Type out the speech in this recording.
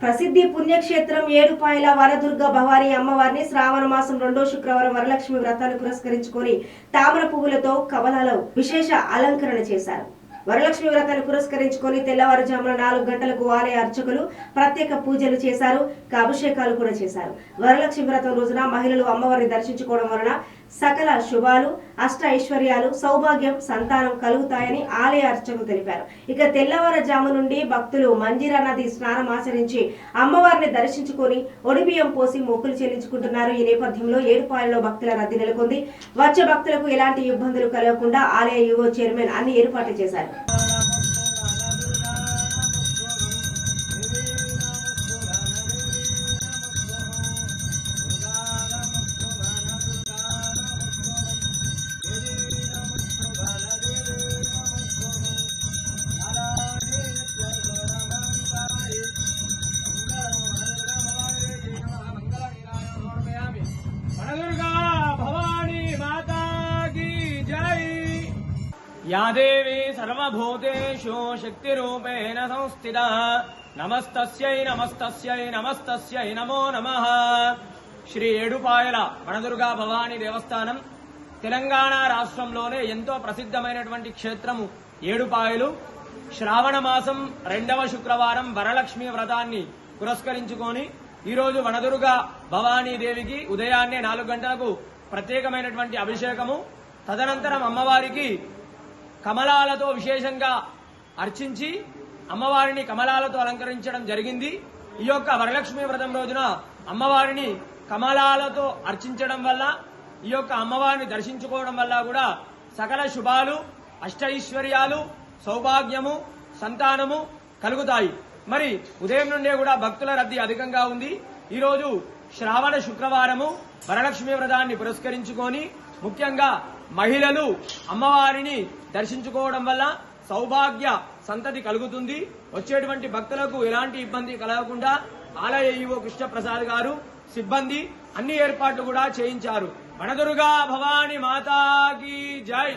ప్రసిద్ధి పుణ్యక్షేత్రం ఏడుపాయల వరదుర్గ భవానీ అమ్మవారిని శ్రావణ మాసం 2వ శుక్రవారం వరలక్ష్మి వ్రతాన్ని పురస్కరించుకొని తామర పువ్వులతో కమలాలో విశేష అలంకరణ చేశారు. వరలక్ష్మి వ్రతాన్ని పురస్కరించుకొని తెల్లవారుజామున 4 గంటలకు ఆలయ అర్చకులు ప్రత్యేక పూజలు చేశారు. అభిషేకాలు కూడా చేశారు. వరలక్ష్మి వ్రతం రోజున మహిళలు అమ్మవారిని దర్శించుకోవడం వలన సకల శుభాలు, అష్ట ఐశ్వర్యాలు, సౌభాగ్యం, సంతానం కలుగుతాయని ఆలయ అర్చకులు తెలిపారు. ఇక తెల్లవారుజాము నుండి భక్తులు మంజీరా నది స్నానం ఆచరించి అమ్మవారిని దర్శించుకొని ఒడిబియ్యం పోసి మొక్కులు చెల్లించుకుంటున్నారు. ఈ నేపథ్యంలో ఏడుపాయలలో భక్తుల రద్దీ నెలకొంది. వచ్చే భక్తులకు ఎలాంటి ఇబ్బందులు కలగకుండా ఆలయ యువ చైర్మన్ అన్ని ఏర్పాట్లు చేశారు. या देवी सर्वभूतेषु शक्तिरूपेण संस्थिता नमस्तस्यै नमस्तस्यै नमस्तस्यै नमो नमः। శ్రీ ఏడుపాయల వనదుర్గా భవానీ దేవస్థానం తెలంగాణ రాష్ట్రంలోనే ఎంతో ప్రసిద్ధమైనటువంటి క్షేత్రము ఏడుపాయలు. శ్రావణ మాసం 2వ శుక్రవారం వరలక్ష్మి వ్రతాన్ని పురస్కరించుకొని ఈరోజు వనదుర్గా భవానీ దేవికి ఉదయాన్నే 4 గంటలకు ప్రత్యేకమైనటువంటి అభిషేకము, తదనంతరం అమ్మవారికి కమలాలతో విశేషంగా అర్చించి అమ్మవారిని కమలాలతో అలంకరించడం జరిగింది. ఈ యొక్క వరలక్ష్మి వ్రతం రోజున అమ్మవారిని కమలాలతో అర్చించడం వల్ల, ఈ యొక్క అమ్మవారిని దర్శించుకోవడం వల్ల కూడా సకల శుభాలు, అష్టైశ్వర్యాలు, సౌభాగ్యము, సంతానము కలుగుతాయి. మరి ఉదయం నుండే కూడా భక్తుల రద్దీ అధికంగా ఉంది. ఈరోజు శ్రావణ శుక్రవారము వరలక్ష్మి వ్రతాన్ని పురస్కరించుకొని ముఖ్యంగా మహిళలు అమ్మవారిని దర్శించుకోవడం వల్ల సౌభాగ్య సంతతి కలుగుతుంది. వచ్చేటువంటి భక్తులకు ఎలాంటి ఇబ్బంది కలగకుండా ఆలయ ఈవో కృష్ణప్రసాద్ గారు, సిబ్బంది అన్ని ఏర్పాట్లు కూడా చేయించారు. వనదుర్గా భవానీ మాతాకి జై.